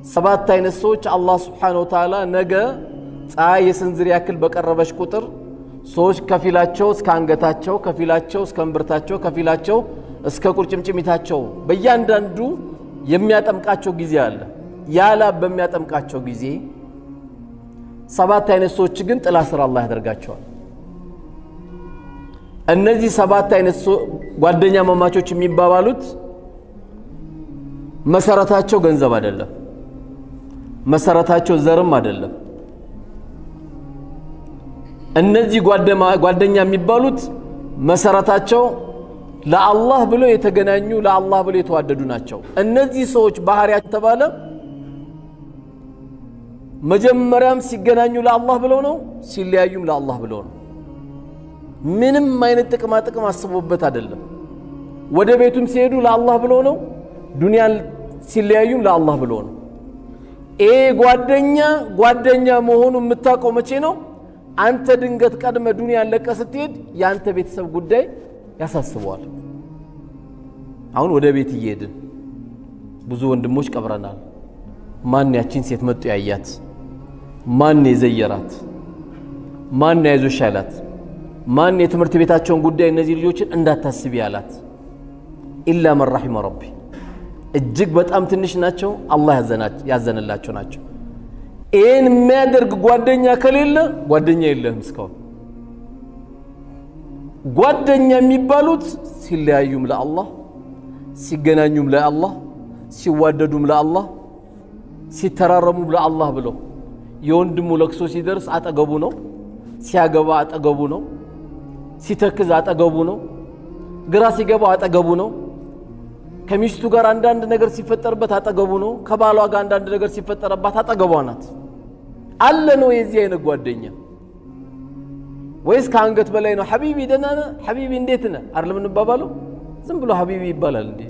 ሰባት አይነት ሰዎች አላህ Subhanahu Wa Ta'ala ነገ ፀሐይ የስንዝር ያክል በቀረበች ቁጥር ሰዎች ከፊላቸው እስከ አንገታቸው ከፊላቸው እስከ እምብርታቸው ከፊላቸው እስከ ቁርጭምጭሚታቸው በእያንዳንዱ የሚያጠምቃቸው ጊዜ አለ። ያላ በሚያጠምቃቸው ጊዜ ሰባት አይነት ሰዎች ግን ጥላ ስር አላህ ያደርጋቸዋል። እነዚህ ሰባት አይነት ጓደኛ ማማቾች የሚባባሉት መሰረታቸው ገንዘብ አይደለም፣ መሰረታቸው ዘርም አይደለም። እነዚህ ጓደኛ የሚባሉት መሰረታቸው ለአላህ ብለው የተገናኙ ለአላህ ብለው የተዋደዱ ናቸው። እነዚህ ሰዎች ባህሪያቸው ተባለ መጀመሪያም ሲገናኙ ለአላህ ብለው ነው፣ ሲለያዩም ለአላህ ብለው ነው። ምንም አይነት ጥቅም አስቦበት አይደለም። ወደ ቤቱም ሲሄዱ ለአላህ ብለው ነው፣ ዱንያን ሲለያዩም ለአላህ ብለው ነው። ጓደኛ መሆኑ የምታውቀው መቼ ነው? አንተ ድንገት ቀድመ ዱንያን ለቀ ስትሄድ ያንተ ቤተሰብ ጉዳይ ያሳስበዋል። አሁን ወደ ቤት እየሄድን ብዙ ወንድሞች ቀብረናል። ማን ያቺን ሴት መጡ ያያት? ማን የዘየራት? ማን ያይዞሽ ያላት? ማን የትምህርት ቤታቸውን ጉዳይ እነዚህ ልጆችን እንዳታስቢ ያላት? ኢላ መን ረሒመ ረቢ። እጅግ በጣም ትንሽ ናቸው፣ አላህ ያዘነላቸው ናቸው። ይህን የሚያደርግ ጓደኛ ከሌለ ጓደኛ የለህም እስካሁን። ጓደኛ የሚባሉት ሲለያዩም ለአላህ፣ ሲገናኙም ለአላህ፣ ሲዋደዱም ለአላህ፣ ሲተራረሙም ለአላህ ብለው የወንድሙ ለቅሶ ሲደርስ አጠገቡ ነው፣ ሲያገባ አጠገቡ ነው፣ ሲተክዝ አጠገቡ ነው፣ ግራ ሲገባ አጠገቡ ነው፣ ከሚስቱ ጋር አንዳንድ ነገር ሲፈጠርበት አጠገቡ ነው፣ ከባሏ ጋር አንዳንድ ነገር ሲፈጠርባት አጠገቧ ናት። አለ ነው የዚህ አይነት ጓደኛ? ወይስ ከአንገት በላይ ነው? ሐቢቢ ደህና ነህ? ሐቢቢ እንዴት ነህ? አይደለም እንባባለው? ዝም ብሎ ሐቢቢ ይባላል እንዴ?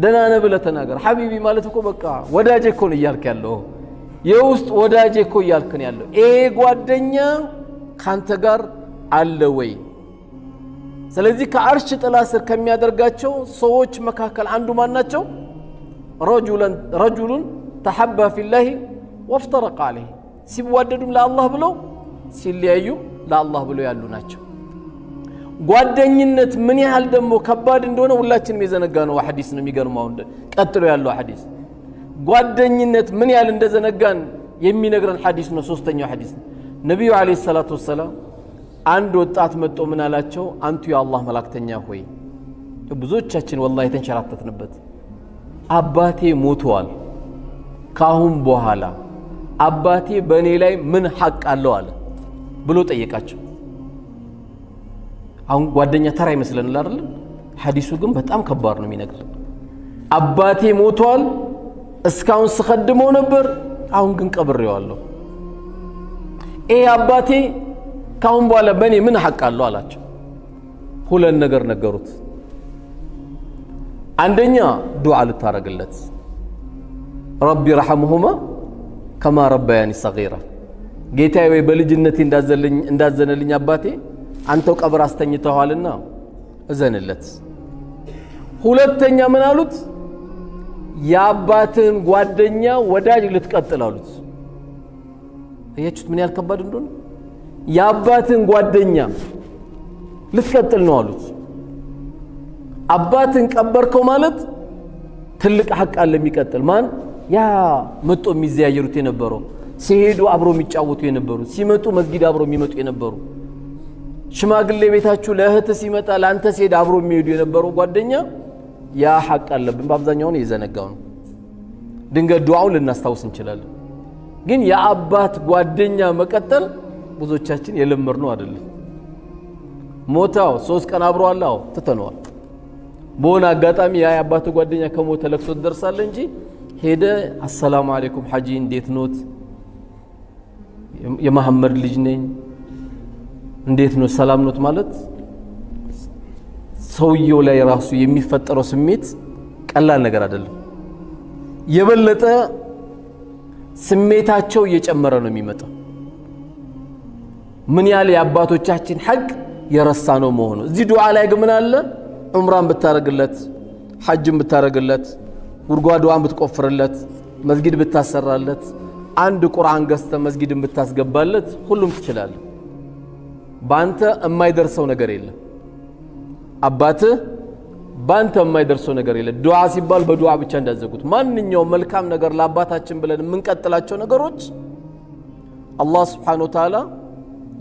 ደህና ነህ ብለህ ተናገር። ሐቢቢ ማለት እኮ በቃ ወዳጄ እኮ ነው እያልክ ያለው፣ የውስጥ ወዳጄ እኮ እያልክ ነው ያለው። ይሄ ጓደኛ ካንተ ጋር አለ ወይ? ስለዚህ ከአርሽ ጥላ ስር ከሚያደርጋቸው ሰዎች መካከል አንዱ ማን ናቸው? ረጁሉን ተሐባ ፊላሂ ወፍተረቀ ዐለይህ። ሲዋደዱም ለአላህ ብለው ሲለያዩም ለአላህ ብለው ያሉ ናቸው። ጓደኝነት ምን ያህል ደግሞ ከባድ እንደሆነ ሁላችንም የዘነጋ ነው ሐዲስ ነው። የሚገርመው ቀጥሎ ያለው ሐዲስ ጓደኝነት ምን ያህል እንደዘነጋን የሚነግረን ሐዲስ ነው። ሶስተኛው ሐዲስ ነብዩ አለይሂ ሰላቱ ወሰላም አንድ ወጣት መጥቶ ምን አላቸው? አንቱ የአላህ መላእክተኛ ሆይ፣ ብዙዎቻችን ወላሂ ተንሸራተትንበት፣ አባቴ ሞቷል፣ ካሁን በኋላ አባቴ በእኔ ላይ ምን ሐቅ አለው አለ ብሎ ጠየቃቸው። አሁን ጓደኛ ተራ ይመስለናል አይደል? ሐዲሱ ግን በጣም ከባድ ነው የሚነግረን። አባቴ ሞቷል፣ እስካሁን ስኸድመው ነበር፣ አሁን ግን ቀብሬዋለሁ። አባቴ ካሁን በኋላ በእኔ ምን ሐቅ አለው አላቸው። ሁለት ነገር ነገሩት። አንደኛ ዱዓ ልታረግለት፣ ረቢ ረሐምሁማ ከማ ረባያኒ ሰጊራ፣ ጌታዬ ወይ በልጅነቴ እንዳዘነልኝ አባቴ አንተው ቀብር አስተኝተዋልና እዘንለት። ሁለተኛ ምን አሉት? የአባትን ጓደኛ ወዳጅ ልትቀጥል አሉት። አያችሁት ምን ያህል ከባድ እንደሆነ? የአባትን ጓደኛ ልትቀጥል ነው አሉት። አባትን ቀበርከው ማለት ትልቅ ሐቅ አለ የሚቀጥል። ማን? ያ መጥቶ የሚዘያየሩት የነበረው፣ ሲሄዱ አብሮ የሚጫወቱ የነበሩ፣ ሲመጡ መስጊድ አብሮ የሚመጡ የነበሩ፣ ሽማግሌ ቤታችሁ ለእህት ሲመጣ ለአንተ ሲሄድ አብሮ የሚሄዱ የነበሩ ጓደኛ ያ ሐቅ አለብን። በአብዛኛው የዘነጋው ነው። ድንገት ዱዓውን ልናስታውስ እንችላለን፣ ግን የአባት ጓደኛ መቀጠል ብዙዎቻችን የለመድነው አይደለም። ሞታው 3 ቀን አብሮ አላው ተተነዋል። በሆነ አጋጣሚ ያ የአባት ጓደኛ ከሞተ ለቅሶ ደርሳለ እንጂ ሄደ አሰላሙ አለይኩም ሐጂ እንዴት ኖት? የመሐመድ ልጅ ነኝ እንዴት ነው ሰላም ኖት ማለት ሰውየው ላይ ራሱ የሚፈጠረው ስሜት ቀላል ነገር አይደለም። የበለጠ ስሜታቸው እየጨመረ ነው የሚመጣው። ምን ያህል የአባቶቻችን ሐቅ የረሳ ነው መሆኑ። እዚህ ዱዓ ላይ ግን ምን አለ? ዑምራን ብታረግለት፣ ሐጅን ብታረግለት፣ ጉድጓዷን ብትቆፍርለት፣ መስጊድ ብታሰራለት አንድ ቁርአን ገዝተ መስጊድን ብታስገባለት ሁሉም ትችላለህ ባንተ የማይደርሰው ነገር የለም አባትህ ባንተ የማይደርሰው ነገር የለም ዱዓ ሲባል በዱዓ ብቻ እንዳዘጉት ማንኛውም መልካም ነገር ለአባታችን ብለን የምንቀጥላቸው ነገሮች አላህ Subhanahu Wa Ta'ala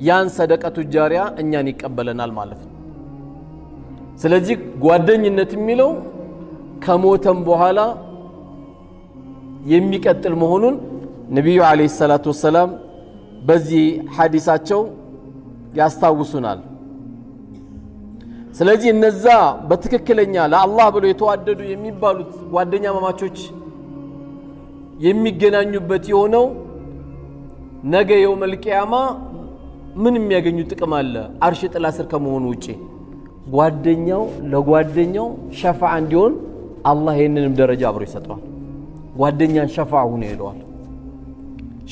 ያን ሰደቀቱ ጃሪያ እኛን ይቀበለናል ማለት ነው ስለዚህ ጓደኝነት የሚለው ከሞተም በኋላ የሚቀጥል መሆኑን ነብዩ አለይሂ ሰላቱ ወሰለም በዚህ ሐዲሳቸው ያስታውሱናል ስለዚህ እነዛ በትክክለኛ ለአላህ ብለው የተዋደዱ የሚባሉት ጓደኛ ማማቾች የሚገናኙበት የሆነው ነገ የውመል ቂያማ ምን የሚያገኙ ጥቅም አለ አርሽ ጥላ ስር ከመሆኑ ውጪ ጓደኛው ለጓደኛው ሸፋዓ እንዲሆን አላህ ይሄንንም ደረጃ አብሮ ይሰጠዋል ጓደኛን ሸፋዓ ሆነ ይለዋል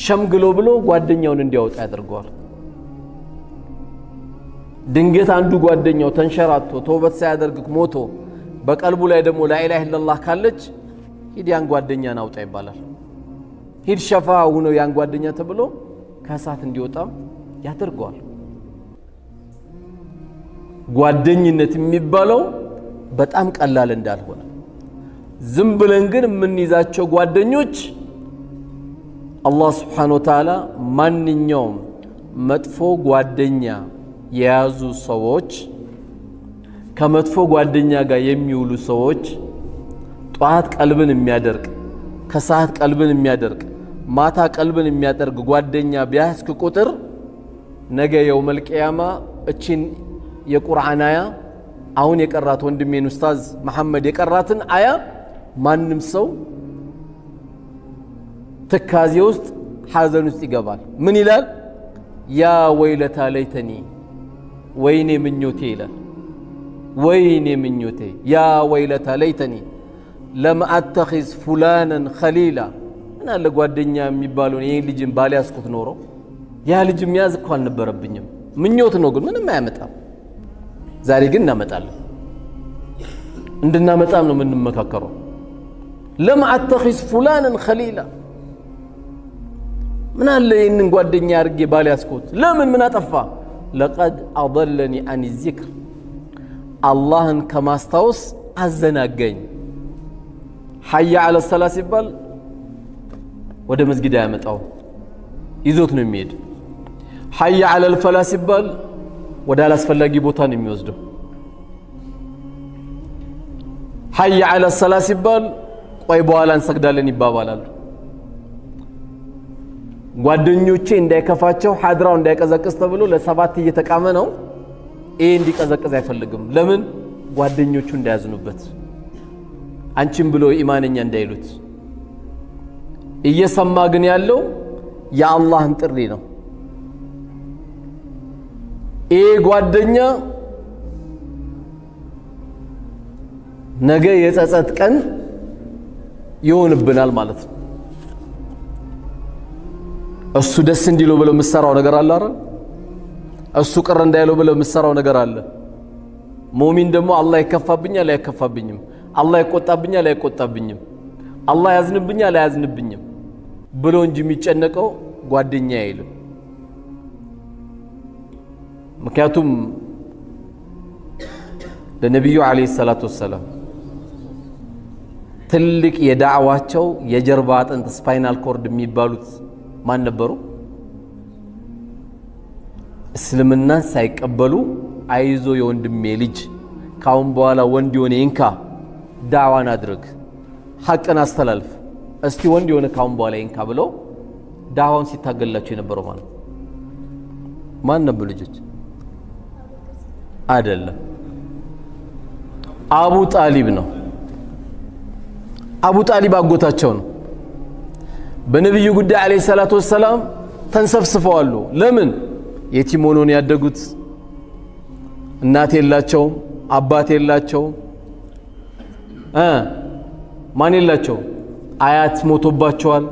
ሸምግሎ ብሎ ጓደኛውን እንዲያወጣ ያደርገዋል ድንገት አንዱ ጓደኛው ተንሸራቶ ተውበት ሳያደርግ ሞቶ በቀልቡ ላይ ደግሞ ላኢላሃ ኢላላህ ካለች ሂድ ያን ጓደኛን አውጣ ይባላል ሂድ ሸፋዓ ሆኖ ያን ጓደኛ ተብሎ ከሳት እንዲወጣ ያደርገዋል ጓደኝነት የሚባለው በጣም ቀላል እንዳልሆነ ዝም ብለን ግን የምንይዛቸው ጓደኞች አላህ Subhanahu Wa Ta'ala ማንኛውም መጥፎ ጓደኛ የያዙ ሰዎች ከመጥፎ ጓደኛ ጋር የሚውሉ ሰዎች ጧት ቀልብን የሚያደርቅ ከሰዓት ቀልብን የሚያደርቅ ማታ ቀልብን የሚያደርግ ጓደኛ ቢያስክ ቁጥር ነገ የውመል ቂያማ እቺን የቁርአን አያ አሁን የቀራት ወንድሜን ኡስታዝ መሐመድ የቀራትን አያ ማንም ሰው ትካዜ ውስጥ ሐዘን ውስጥ ይገባል ምን ይላል ያ ወይለታ ለይተኒ ወይኔ ምኞቴ ይላል ወይኔ ምኞቴ ያ ወይለታ ለይተኒ ለም አተኺዝ ፉላናን ኸሊላ እና ለጓደኛ የሚባለው ይሄን ልጅን ባልያዝኩት ኖሮ ያ ልጅ የሚያዝ እኮ አልነበረብኝም ምኞት ነው ግን ምንም አያመጣም ዛሬ ግን እናመጣለን እንድናመጣም ነው የምንመካከረው ለም አተኺዝ ፉላናን ኸሊላ ምን አለ ይሄንን ጓደኛ አድርጌ ባልያዝኩት ለምን ምን አጠፋ لقد أضلني عن الذكر اللهن كما استوس أزناقين حي على الصلاة سيبال وده مسجد يامتاو يزوت نميد حي على الفلاة سيبال وده الاسفلاقي بوطان يميوزدو حي على الصلاة سيبال ويبوالان سقدالن يبابالال ጓደኞቼ እንዳይከፋቸው ሐድራው እንዳይቀዘቅዝ ተብሎ ለሰባት እየተቃመ ነው ይሄ እንዲቀዘቅዝ አይፈልግም ለምን ጓደኞቹ እንዳያዝኑበት አንቺም ብሎ ኢማንኛ እንዳይሉት እየሰማ ግን ያለው የአላህን ጥሪ ነው ይሄ ጓደኛ ነገ የጸጸት ቀን ይሆንብናል ማለት ነው እሱ ደስ እንዲለው ብለው መስራው ነገር አለ አይደል እሱ ቅር እንዳይለው ብለው መስራው ነገር አለ ሙእሚን ደግሞ አላህ ይከፋብኛል አይከፋብኝም አላህ ይቆጣብኛል አይቆጣብኝም አላህ ያዝንብኛል አያዝንብኝም ብሎ እንጂ የሚጨነቀው ጓደኛ አይልም ምክንያቱም ለነብዩ አለይሂ ሰላቱ ወሰለም ትልቅ የዳዕዋቸው የጀርባ አጥንት ስፓይናል ኮርድ የሚባሉት ማን ነበሩ እስልምናን ሳይቀበሉ አይዞ የወንድሜ ልጅ ካሁን በኋላ ወንድ የሆነ ይንካ ዳዕዋን አድርግ ሐቅን አስተላልፍ እስቲ ወንድ የሆነ ካሁን በኋላ ይንካ ብለው ዳዕዋን ሲታገላቸው የነበረው ማን ነበር ልጆች አይደለም አቡ ጣሊብ ነው አቡ ጣሊብ አጎታቸው ነው በነብዩ ጉዳይ አለይሂ ሰላቱ ወሰለም ተንሰፍስፈዋል ለምን የቲም ሆነው ያደጉት እናት የላቸው አባት የላቸው ማን የላቸው አያት ሞቶባቸዋል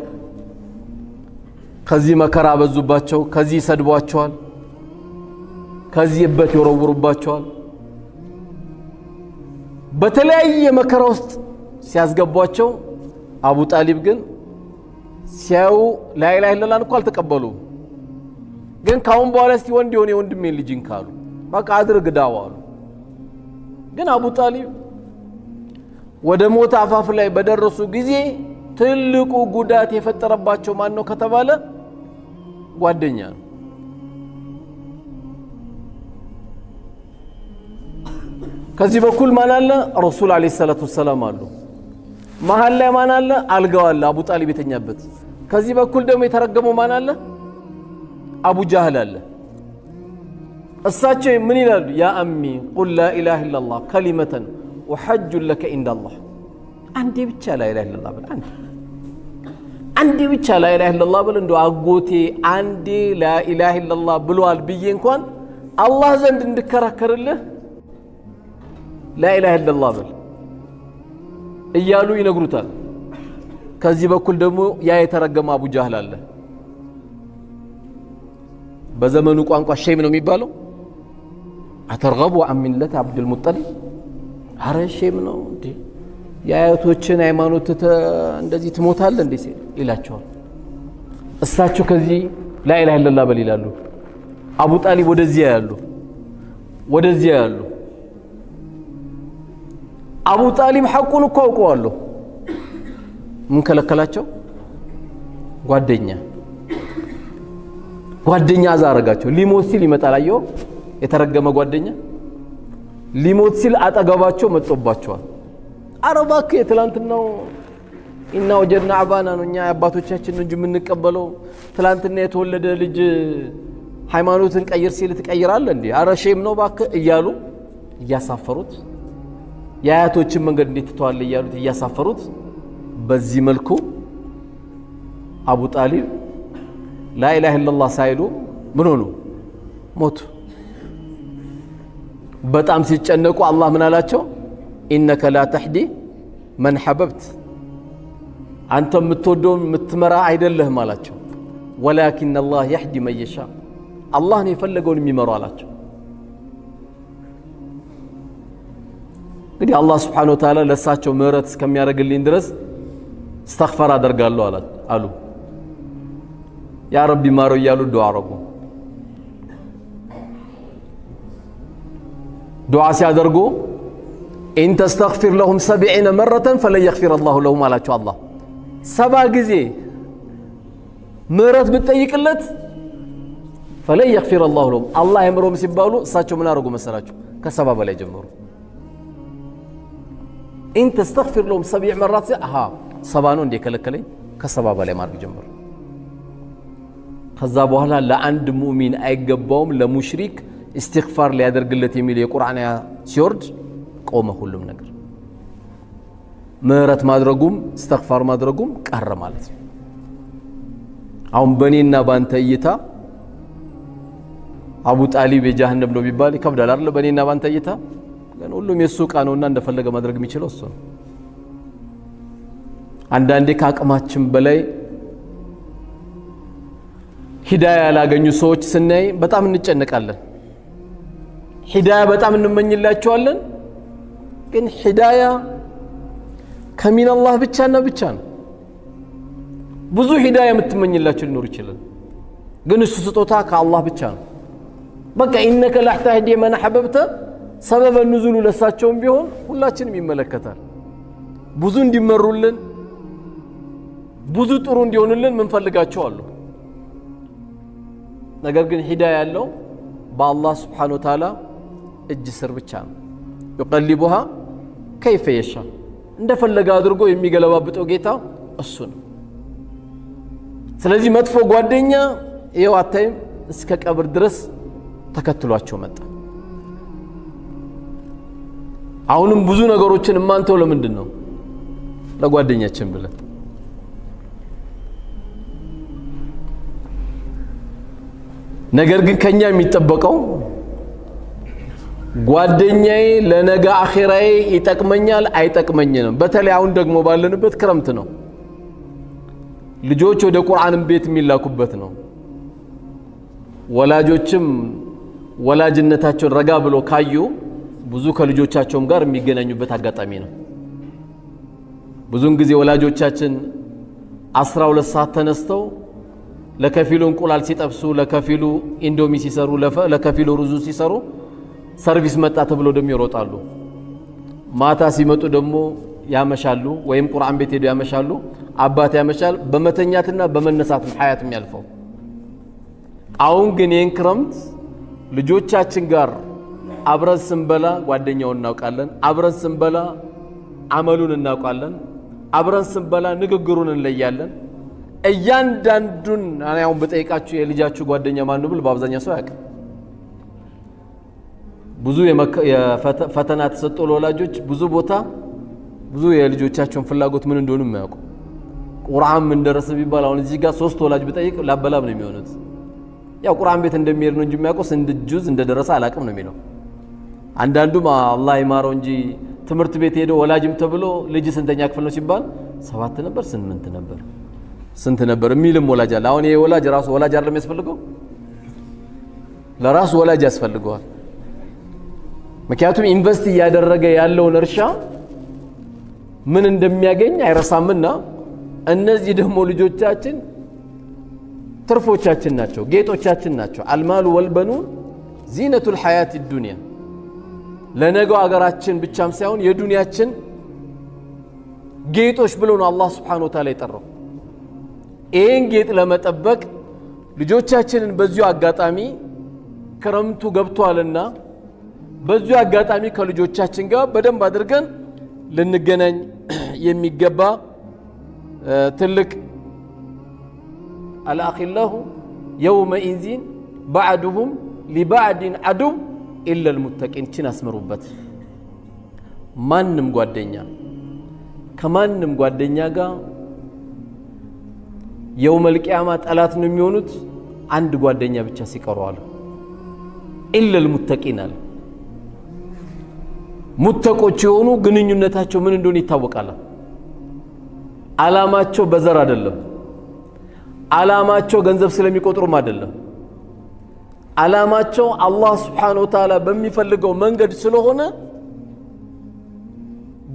ከዚህ መከራ በዙባቸው ከዚህ ሰድቧቸዋል ከዚህ እበት ይወረውሩባቸዋል በተለያየ መከራ ውስጥ ሲያስገቧቸው አቡ ጣሊብ ግን ሲያዩ ላኢላሃ ኢለላህ እንኳን አልተቀበሉ ግን ካሁን በኋላ እስቲ ወንድ የሆነ ወንድሜን ልጅን ካሉ በቃ አድርግ ዳዋ አሉ ግን አቡ ጣሊብ ወደ ሞት አፋፍ ላይ በደረሱ ጊዜ ትልቁ ጉዳት የፈጠረባቸው ማን ነው ከተባለ ጓደኛ ነው ከዚህ በኩል ማን አለ ረሱል አለይሂ ሰላቱ ወሰለም አሉ መሃል ላይ ማን አለ አልጋው አለ አቡ ጣሊብ የተኛበት ከዚህ በኩል ደግሞ የተረገመው ማን አለ አቡ ጃህል አለ እሳቸው ምን ይላሉ ያ አሚ ቁል ላ ኢላሃ ኢላላህ ከሊመተን ወሐጅ ለከ ኢንደላህ አንዴ ብቻ ላ ኢላሃ ኢላላህ በል አንዴ ብቻ ላ ኢላሃ ኢላላህ በል እንደው አጎቴ አንዴ ላ ኢላሃ ኢላላህ ብሏል ብዬ እንኳን አላህ ዘንድ እንድከራከርልህ ላ ኢላሃ ኢላላህ በል እያሉ ይነግሩታል ከዚህ በኩል ደግሞ ያ የተረገመ አቡ ጃህል አለ በዘመኑ ቋንቋ ሼም ነው የሚባለው አተርገቡ አን ሚለት አብዱል ሙጠሊብ አረ ሼም ነው እንዴ የአያቶችን ሃይማኖት እንደዚህ ትሞታለህ እንዴ ይላቸዋል እሳቸው ከዚህ ላ ኢላሃ ኢላላህ በል ይላሉ አቡ ጣሊብ ወደዚያ ያሉ አቡ ጣሊብ ሐቁን እኮ አውቀዋለሁ ምን ከለከላቸው ጓደኛ አዛረጋቸው ሊሞት ሲል ይመጣል አየው የተረገመ ጓደኛ ሊሞት ሲል አጠገባቸው መጥቶባቸዋል አረባክ የትላንትናው ኢና ወጀድና አባና ነው እኛ አባቶቻችን እንጂ የምንቀበለው ትላንትና የተወለደ ልጅ ሃይማኖትን ቀይር ሲል ትቀይራለህ እንዴ አረ ሼም ነው ባክ እያሉ እያሳፈሩት የአያቶችን መንገድ እንዴት ተዋለ እያሉት እያሳፈሩት በዚህ መልኩ አቡ ጣሊብ ላ ኢላሃ ኢላላህ ሳይሉ ምን ሆኑ ሞቱ በጣም ሲጨነቁ አላህ ምን አላቸው ኢነከ ላ ተህዲ መን ሐበብት አንተ የምትወደውን የምትመራ አይደለህም አላቸው ወላኪን አላህ ይህዲ መን የሻ አላህ ነው የፈለገውን የሚመራው አላቸው እንግዲህ አላህ Subhanahu Wa Ta'ala ለሳቸው ምህረት እስከሚያደርግልኝ ድረስ استغفر አደርጋለሁ አሉ ያ ረቢ ማሮ እያሉ ዱዓ አረጉ ዱዓ ሲያደርጉ ኢን ተስተግፊር ለሁም 70 مرة فلن يغفر الله لهم አላቸው አላህ 70 ጊዜ ምህረት ብትጠይቅለት فلن يغفر الله لهم አላህ ይምሮም ሲባሉ እሳቸው ምን አረጉ መሰላችሁ ከ70 በላይ ጀመሩ ኢን ተስተግፊር ለሁም 70 مرات አሃ 70 ነው እንደ ከለከለኝ ከ70 በላይ ማድረግ ጀመሩ ከዛ በኋላ ለአንድ ሙእሚን አይገባውም ለሙሽሪክ استغفار ሊያደርግለት የሚል የቁርአን አያ ሲወርድ ቆመ ሁሉም ነገር ምህረት ማድረጉም استغفار ማድረጉም ቀረ ማለት ነው አሁን በኔና ባንተ እይታ አቡ ጣሊብ የጀሃነም ነው ቢባል ይከብዳል አይደል በኔና ባንተ እይታ ግን ሁሉም የሱ ዕቃ ነውና እንደፈለገ ማድረግ የሚችለው እሱ ነው አንዳንዴ ከአቅማችን በላይ ሂዳያ ያላገኙ ሰዎች ስናይ በጣም እንጨነቃለን ሂዳያ በጣም እንመኝላቸዋለን ግን ሂዳያ ከሚን አላህ ብቻና ብቻ ነው ብዙ ሂዳያ የምትመኝላቸው ሊኖር ይችላል ግን እሱ ስጦታ ከአላህ ብቻ ነው በቃ ኢነከ ላ ተህዲ መን ሐበብተ ሰበበ ንዙሉ ለሳቸውም ቢሆን ሁላችንም ይመለከታል ብዙ እንዲመሩልን ብዙ ጥሩ እንዲሆኑልን ምን ፈልጋቸው አሉ ነገር ግን ሂዳያ ያለው በአላህ Subhanahu Wa Ta'ala እጅ ስር ብቻ ነው يقلبها كيف يشاء እንደፈለገ አድርጎ የሚገለባብጠው ጌታ እሱ ነው ስለዚህ መጥፎ ጓደኛ ይኸው አታይም እስከ ቀብር ድረስ ተከትሏቸው መጣ አሁንም ብዙ ነገሮችን ማንተው ለምንድን ነው ለጓደኛችን ብለን ነገር ግን ከኛ የሚጠበቀው ጓደኛዬ ለነገ አኺራዬ ይጠቅመኛል አይጠቅመኝም በተለይ አሁን ደግሞ ባለንበት ክረምት ነው ልጆች ወደ ቁርአን ቤት የሚላኩበት ነው ወላጆችም ወላጅነታቸውን ረጋ ብሎ ካዩ ብዙ ከልጆቻቸውም ጋር የሚገናኙበት አጋጣሚ ነው ብዙን ጊዜ ወላጆቻችን 12 ሰዓት ተነስተው ለከፊሉ እንቁላል ሲጠብሱ ለከፊሉ ኢንዶሚ ሲሰሩ ለከፊሉ ሩዙ ሲሰሩ ሰርቪስ መጣ ተብሎ ደም ይሮጣሉ። ማታ ሲመጡ ደግሞ ያመሻሉ ወይም ቁርአን ቤት ሄዱ ያመሻሉ። አባት ያመሻል በመተኛትና በመነሳት ሐያት የሚያልፈው። አሁን ግን ይህን ክረምት ልጆቻችን ጋር አብረን ስንበላ ጓደኛውን እናውቃለን፣ አብረን ስንበላ አመሉን እናውቃለን፣ አብረን ስንበላ ንግግሩን እንለያለን። እያንዳንዱን አሁን በጠይቃችሁ የልጃችሁ ጓደኛ ማን ነው ብል በአብዛኛው ሰው ያውቃል። ብዙ የፈተና ተሰጥቶ ለወላጆች ብዙ ቦታ ብዙ የልጆቻቸውን ፍላጎት ምን እንደሆነ የማያውቁ ቁርአን ምን ደረሰ ቢባል አሁን እዚህ ጋር 3 ወላጅ ብጠይቅ ላበላብ ነው የሚሆኑት። ያው ቁርአን ቤት እንደሚሄድ ነው እንጂ የሚያውቀው ስንት ጁዝ እንደደረሰ አላቅም ነው የሚለው። አንዳንዱም አላህ ይማረው እንጂ ትምህርት ቤት ሄዶ ወላጅም ተብሎ ልጅ ስንተኛ ክፍል ነው ሲባል 7 ነበር 8 ነበር ስንት ነበር የሚልም ወላጅ አለ። አሁን ይሄ ወላጅ ራሱ ወላጅ አይደለም የሚያስፈልገው፣ ለራሱ ወላጅ ያስፈልገዋል። ምክንያቱም ኢንቨስት እያደረገ ያለውን እርሻ ምን እንደሚያገኝ አይረሳምና እነዚህ ደግሞ ልጆቻችን ትርፎቻችን ናቸው፣ ጌጦቻችን ናቸው። አልማሉ ወልበኑን ዚነቱል ሐያት ዱንያ ለነገው አገራችን ብቻም ሳይሆን የዱንያችን ጌጦች ብሎ ነው አላህ Subhanahu Wa Ta'ala የጠራው። ይህን ጌጥ ለመጠበቅ ልጆቻችንን በዚሁ አጋጣሚ ክረምቱ ገብቷልና በዚሁ አጋጣሚ ከልጆቻችን ጋር በደንብ አድርገን ልንገናኝ የሚገባ ትልቅ አልአኺላሁ የውመኢዚን ባዕዱሁም ሊባዕድን ዐዱው ኢለል ሙተቂን። ችን አስመሩበት። ማንም ጓደኛ ከማንም ጓደኛ ጋር የውመል ቂያማ ጠላት ነው የሚሆኑት አንድ ጓደኛ ብቻ ሲቀሩ አለ። ኢለል ሙተቂን አለ። ሙተቆች የሆኑ ግንኙነታቸው ምን እንደሆነ ይታወቃል። አላማቸው በዘር አይደለም፣ አላማቸው ገንዘብ ስለሚቆጥሩም አይደለም። አላማቸው አላህ Subhanahu Wa Ta'ala በሚፈልገው መንገድ ስለሆነ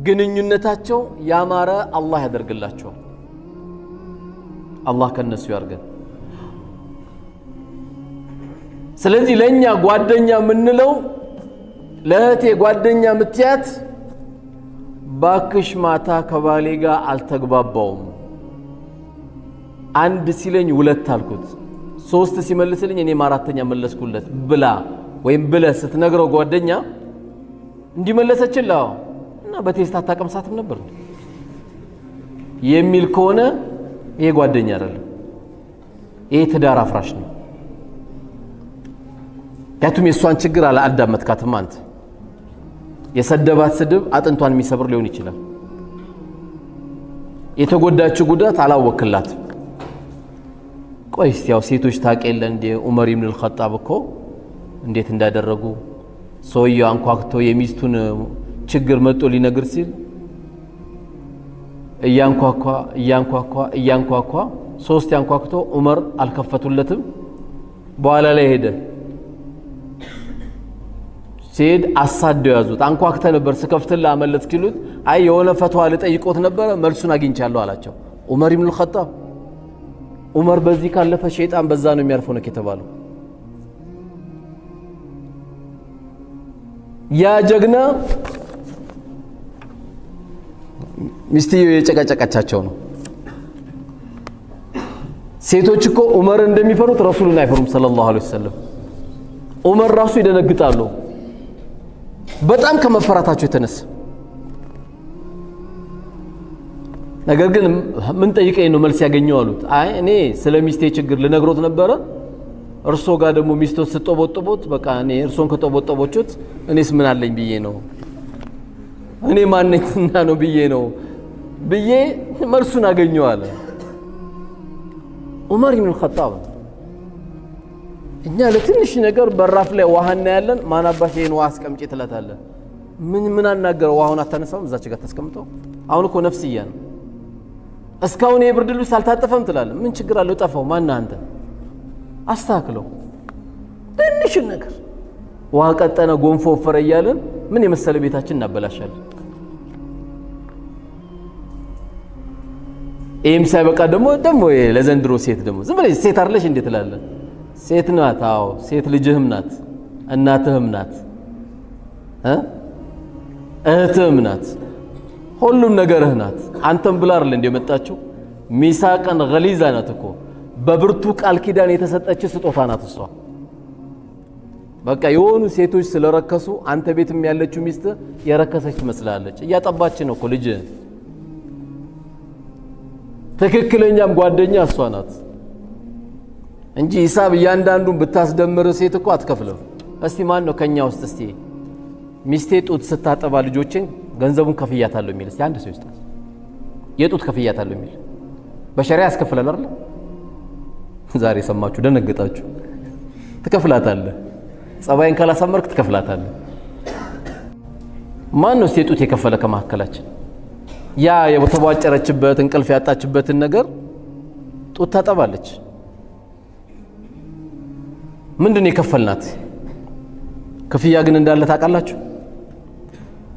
ግንኙነታቸው ያማረ አላህ ያደርግላቸዋል። አላህ ከነሱ ያርገን። ስለዚህ ለኛ ጓደኛ ምንለው ለእህቴ ጓደኛ ምትያት ባክሽ ማታ ከባሌ ጋር አልተግባባውም፣ አንድ ሲለኝ 2 አልኩት፣ 3 ሲመልስልኝ እኔም 4ኛ መለስኩለት ብላ ወይም ብለ ስትነግረው ጓደኛ እንዲመለሰችልህ እና በቴስት አታቀምሳትም ነበር የሚል ከሆነ ይሄ ጓደኛ አይደለም፣ ይሄ ትዳር አፍራሽ ነው። ያቱም የሷን ችግር አላዳመጥካትም። አንተ የሰደባት ስድብ አጥንቷን የሚሰብር ሊሆን ይችላል። የተጎዳችው ጉዳት አላወክላት። ቆይስ ያው ሴቶች ታቀለ እንደ ዑመር ኢብኑ አልኸጣብ እኮ እንዴት እንዳደረጉ ሰውየው አንኳክቶ የሚስቱን ችግር መጥቶ ሊነግር ሲል እያንኳኳ 3 ያንኳክቶ ዑመር አልከፈቱለትም። በኋላ ላይ ሄደ ሲሄድ አሳደው ያዙት። አንኳክተ ነበር ስከፍትላ አመለጥ ሲሉት አይ የሆነ ፈትዋ ልጠይቆት ነበር መልሱን አግኝቻለሁ አላቸው ዑመር ኢብኑ አልኸጣብ። ዑመር በዚህ ካለፈ ሸይጣን በዛ ነው የሚያርፈው ነው የተባለው። ያ ጀግና ሚስትየው የጨቀጨቀቻቸው ነው። ሴቶች እኮ ዑመር እንደሚፈሩት ረሱልን አይፈሩም ሰለላሁ ዐለይሂ ወሰለም። ዑመር ራሱ ይደነግጣሉ በጣም ከመፈራታቸው የተነሳ። ነገር ግን ምን ጠይቀኝ ነው መልስ ያገኘው አሉት። አይ እኔ ስለ ሚስቴ ችግር ልነግሮት ነበረ፣ እርሶ ጋር ደግሞ ሚስቶት ስጦቦጦቦት በቃ እኔ እርሶን ከጦቦጦቦቹት እኔስ ምን አለኝ ብዬ ነው፣ እኔ ማንነትና ነው ብዬ መልሱን አገኘው አለ ዑመር ኢብኑ አልኸጣብ። እኛ ለትንሽ ነገር በራፍ ላይ ውሃ እናያለን፣ ማን አባሽ ይሄን ውሃ አስቀምጪ ትላታለህ። ምን አናገረው? ውሃውን አታነሳም እዛች ጋር ተስቀምጠው። አሁን እኮ ነፍስያ ነው። እስካሁን የብርድ ልብስ አልታጠፈም ትላለህ። ምን ችግር አለው? ጠፋው። ማን አንተ? አስተካክለው። ትንሽ ነገር ውሃ ቀጠነ ጎንፎ ወፈረ እያለን ምን የመሰለ ቤታችን እናበላሻለን። ይሄም ሳይበቃ ደግሞ ለዘንድሮ ሴት ደግሞ ዝም ብለሽ ሴት አይደለሽ እንዴት ትላለህ? ሴት ናት። አዎ ሴት ልጅህም ናት፣ እናትህም ናት፣ እህትህም ናት፣ ሁሉም ነገርህ ናት። አንተም ብላ አይደል እንደ መጣችው ሚሳቀን ገሊዛ ናት እኮ በብርቱ ቃል ኪዳን የተሰጠች ስጦታ ናት እሷ። በቃ የሆኑ ሴቶች ስለረከሱ አንተ ቤትም ያለችው ሚስት የረከሰች ትመስላለች። እያጠባች ነው እኮ ልጅ። ትክክለኛም ጓደኛ እሷ ናት እንጂ ሂሳብ እያንዳንዱን ብታስደምር ሴት እኮ አትከፍልም። እስቲ ማን ነው ከኛ ውስጥ እስቲ ሚስቴ ጡት ስታጠባ ልጆችን ገንዘቡን ከፍያታለሁ የሚል እስቲ አንድ ሰው ይስጣል። የጡት ከፍያታለሁ የሚል በሸሪዓ ያስከፍላል አይደል? ዛሬ ሰማችሁ ደነገጣችሁ። ትከፍላታለህ። ጸባይን ካላሳመርክ ትከፍላታለህ። ማን ነው ሴት ጡት የከፈለ ከመካከላችን? ያ የተቧጨረችበት እንቅልፍ ያጣችበትን ነገር ጡት ታጠባለች። ምንድነው የከፈልናት? ክፍያ ግን እንዳለ ታውቃላችሁ?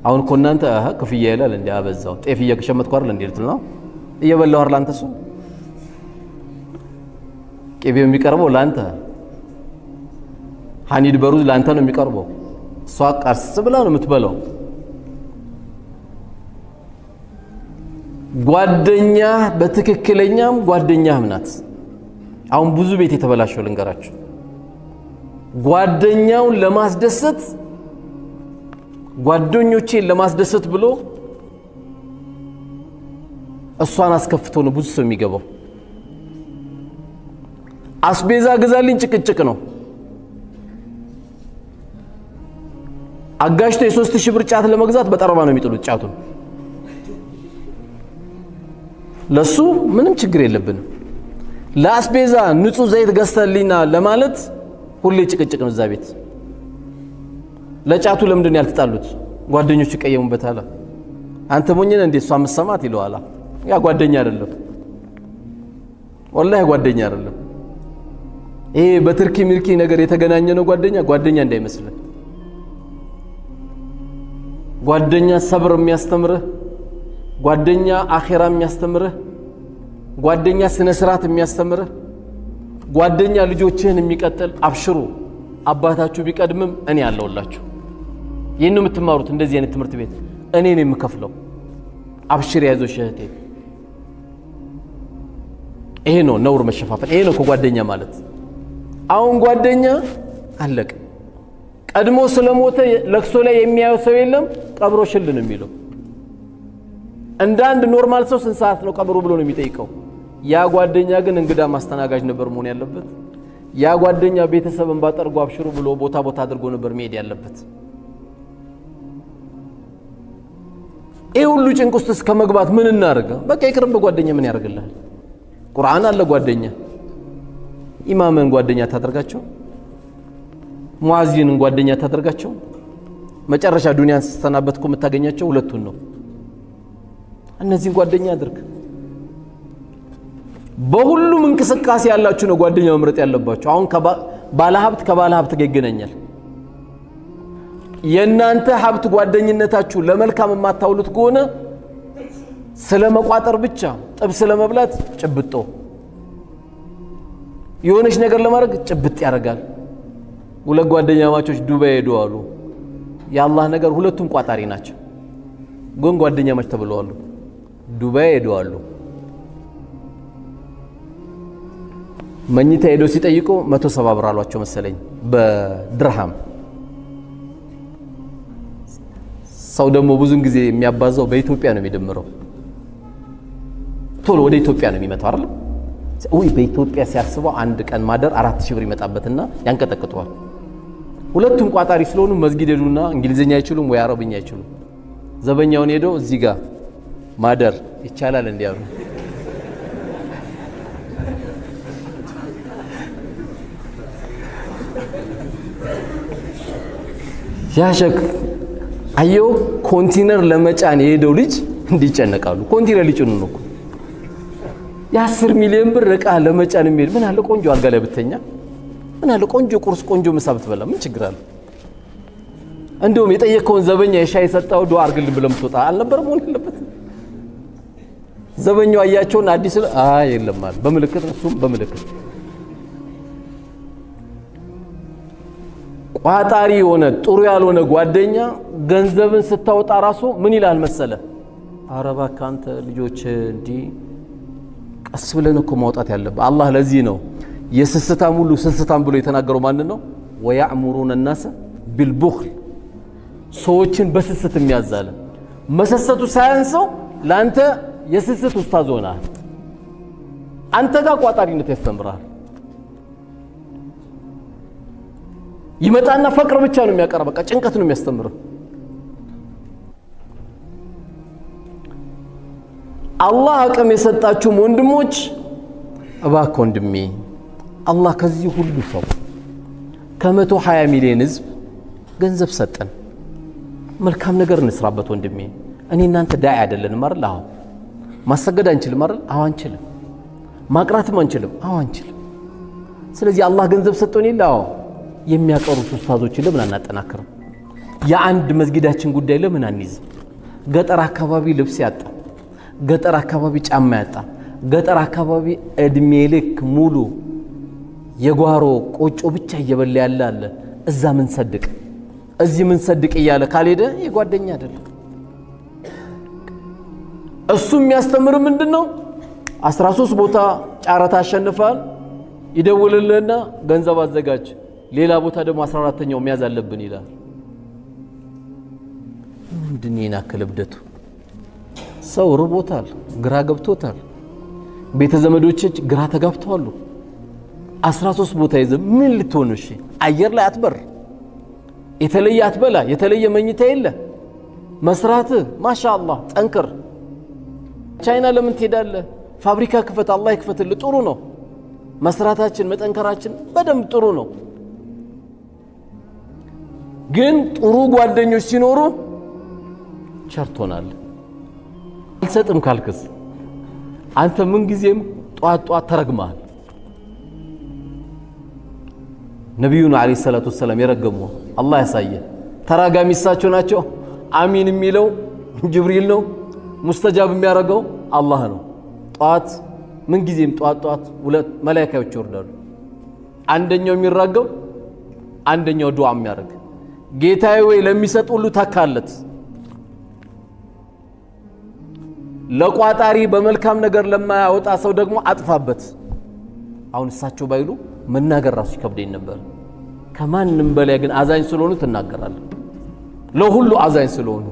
አሁን እኮ እናንተ ክፍያ ይላል እንዴ? አበዛው። ጤፍ እየከሸመትኩ አይደል እንዴ ልትል ነው? እየበላው አይደል አንተ? እሱ ቅቤው የሚቀርበው ላንተ፣ ሐኒድ በሩዝ ላንተ ነው የሚቀርበው። እሷ ቀርስ ብላ ነው የምትበላው። ጓደኛ በትክክለኛም ጓደኛም ናት። አሁን ብዙ ቤት የተበላሸው ልንገራችሁ። ጓደኛውን ለማስደሰት ጓደኞቼን ለማስደሰት ብሎ እሷን አስከፍቶ ነው ብዙ ሰው የሚገባው። አስቤዛ ግዛልኝ ጭቅጭቅ ነው። አጋሽቶ የ3000 ብር ጫት ለመግዛት በጠረባ ነው የሚጥሉት ጫቱን። ለሱ ምንም ችግር የለብንም። ለአስቤዛ ንጹህ ዘይት ገዝተልኝና ለማለት ሁሌ ጭቅጭቅ ነው እዛ ቤት። ለጫቱ ለምንድን ነው ያልተጣሉት? ጓደኞቹ ይቀየሙበታል። አንተ ሞኝነ እንዴ እሷ መሰማት ይለዋል። ያ ጓደኛ አይደለም፣ ወላሂ ጓደኛ አይደለም። ይሄ በትርኪ ሚልኪ ነገር የተገናኘ ነው ጓደኛ እንዳይመስልህ። ጓደኛ ሰብር የሚያስተምርህ፣ ጓደኛ አኺራ የሚያስተምርህ፣ ጓደኛ ስነ ስርዓት የሚያስተምርህ፣ ጓደኛ ልጆችህን የሚቀጥል። አብሽሩ አባታችሁ ቢቀድምም እኔ ያለውላችሁ። ይሄን ነው የምትማሩት እንደዚህ አይነት ትምህርት ቤት እኔ ነኝ የምከፍለው። አብሽር ያዞሽ እህቴ። ይሄ ነው ነውር መሸፋፈን። ይሄ ነው ጓደኛ ማለት። አሁን ጓደኛ አለቀ። ቀድሞ ስለሞተ ለቅሶ ላይ የሚያየው ሰው የለም፣ ቀብሮ ሽል ነው የሚለው። እንደ አንድ ኖርማል ሰው ስንት ሰዓት ነው ቀብሮ ብሎ ነው የሚጠይቀው። ያ ጓደኛ ግን እንግዳ ማስተናጋጅ ነበር መሆን ያለበት። ያ ጓደኛ ቤተሰብን ባጠርጎ አብሽሩ ብሎ ቦታ አድርጎ ነበር መሄድ ያለበት። ይሄ ሁሉ ጭንቅ ውስጥ እስከ መግባት ምን እናርጋ? በቃ ይቅርብ። ጓደኛ ምን ያደርግልሃል? ቁርአን አለ ጓደኛ። ኢማምን ጓደኛ ታደርጋቸው፣ ሙአዚንን ጓደኛ ታደርጋቸው። መጨረሻ ዱንያን ስትሰናበት እኮ የምታገኛቸው ሁለቱን ነው። እነዚህን ጓደኛ አድርግ። በሁሉም እንቅስቃሴ ያላችሁ ነው ጓደኛ መምረጥ ያለባችሁ። አሁን ባለሀብት ከባለሀብት ጋር ይገናኛል። የእናንተ ሀብት ጓደኝነታችሁ ለመልካም የማታውሉት ከሆነ ስለ መቋጠር ብቻ ጥብስ ለመብላት ጭብጦ፣ የሆነች ነገር ለማድረግ ጭብጥ ያደርጋል። ሁለት ጓደኛ ማቾች ዱባይ ሄዱ አሉ። የአላህ ነገር ሁለቱም ቋጣሪ ናቸው፣ ግን ጓደኛ ማች ተብለዋል። ዱባይ ሄዱ አሉ። መኝታ ሄዶ ሲጠይቁ 170 ብር አሏቸው መሰለኝ በድርሃም። ሰው ደግሞ ብዙን ጊዜ የሚያባዛው በኢትዮጵያ ነው የሚደምረው። ቶሎ ወደ ኢትዮጵያ ነው የሚመጣው አይደል? ወይ በኢትዮጵያ ሲያስበው አንድ ቀን ማደር 4000 ብር ይመጣበትና ያንቀጠቅጠዋል። ሁለቱም ቋጣሪ ስለሆኑ መስጊድ ሄዱና እንግሊዘኛ አይችሉም ወይ አረብኛ አይችሉም። ዘበኛውን ሄዶ እዚህ ጋር ማደር ይቻላል እንዲያሉ ያሸክ አየው። ኮንቲነር ለመጫን የሄደው ልጅ እንዲጨነቃሉ። ኮንቲነር ሊጭኑ ነው እኮ የ10 ሚሊዮን ብር ዕቃ ለመጫን የሚሄድ ምን አለ ቆንጆ አልጋ ላይ ብተኛ፣ ምን አለ ቆንጆ ቁርስ ቆንጆ ምሳ ብትበላ፣ ምን ችግር አለ? እንደውም የጠየቀውን ዘበኛ የሻይ ሰጣው ዱዓ አርግልኝ ብለም ትወጣ አልነበረም ሆነ ያለበት። ዘበኛው አያቸውና አዲስ የለም ማለት በምልክት እሱም በምልክት ቋጣሪ የሆነ ጥሩ ያልሆነ ጓደኛ ገንዘብን ስታወጣ ራሱ ምን ይላል መሰለ? ኧረ እባክህ አንተ ልጆች እንዲ ቀስ ብለን እኮ ማውጣት ያለብህ። አላህ ለዚህ ነው የስስታም ሁሉ ስስታም ብሎ የተናገረው ማን ነው? ወያእሙሩነ الناس بالبخل ሰዎችን በስስት የሚያዛለ መሰሰቱ ሳያንሰው ላንተ የስስት ኡስታዝ ሆነሃል። አንተ ጋር ቋጣሪነት ያስተምራል። ይመጣና ፈቅር ብቻ ነው የሚያቀርበው፣ በቃ ጭንቀት ነው የሚያስተምረው። አላህ አቅም የሰጣችሁ ወንድሞች እባክህ ወንድሜ አላህ ከዚህ ሁሉ ሰው ከ120 ሚሊዮን ህዝብ ገንዘብ ሰጠን፣ መልካም ነገር እንስራበት ወንድሜ። እኔ እናንተ ዳዒ አይደለንም አይደል? አዎ። ማሰገድ አንችልም አይደል? አዎ አንችልም። ማቅራትም አንችልም? አዎ አንችልም። ስለዚህ አላህ ገንዘብ ሰጠን ይላል። አዎ። የሚያቀሩት ኡስታዞችን ለምን አናጠናክርም? የአንድ መስጊዳችን ጉዳይ ለምን አንይዝም? ገጠር አካባቢ ልብስ ያጣ፣ ገጠር አካባቢ ጫማ ያጣ፣ ገጠር አካባቢ እድሜ ልክ ሙሉ የጓሮ ቆጮ ብቻ እየበላ ያለ አለ። እዛ ምን ሰድቅ እዚህ ምን ሰድቅ እያለ ካልሄደ የጓደኛ አይደለም። እሱ የሚያስተምር ምንድነው? 13 ቦታ ጫረታ አሸንፋል፣ ይደውልልህና ገንዘብ አዘጋጅ፣ ሌላ ቦታ ደግሞ 14ኛው መያዝ አለብን ይላል። ምንድነው የናከለ እብደቱ? ሰው ርቦታል፣ ግራ ገብቶታል። ቤተ ዘመዶች ግራ ተጋብተዋል። 13 ቦታ ይዘ ምን ልትሆን? እሺ አየር ላይ አትበር፣ የተለየ አትበላ፣ የተለየ መኝታ የለ። መስራት ማሻአላህ ጠንክር። ቻይና ለምን ትሄዳለህ? ፋብሪካ ክፈት፣ አላህ ይክፈትልህ። ጥሩ ነው መስራታችን፣ መጠንከራችን በደንብ ጥሩ ነው። ግን ጥሩ ጓደኞች ሲኖሩ ቸርቶናል። አልሰጥም ካልክስ አንተ ምን ጊዜም ጧት ጧት ተረግመሃል። ነብዩና አለይሂ ሰላቱ ወሰለም የረገሙ አላህ ያሳየ ተራጋሚ እሳቸው ናቸው። አሚን የሚለው ጅብሪል ነው፣ ሙስተጃብ የሚያደርገው አላህ ነው። ጧት ምን ጊዜም ጧት ጧት ሁለት መላእክቶች ይወርዳሉ። አንደኛው የሚራገም፣ አንደኛው ዱዓ የሚያደርግ። ጌታዬ ወይ ለሚሰጥ ሁሉ ተካለት፣ ለቋጣሪ በመልካም ነገር ለማያወጣ ሰው ደግሞ አጥፋበት። አሁን እሳቸው ባይሉ መናገር ራሱ ይከብደኝ ነበር። ከማንም በላይ ግን አዛኝ ስለሆኑ ትናገራለህ። ለሁሉ አዛኝ ስለሆኑ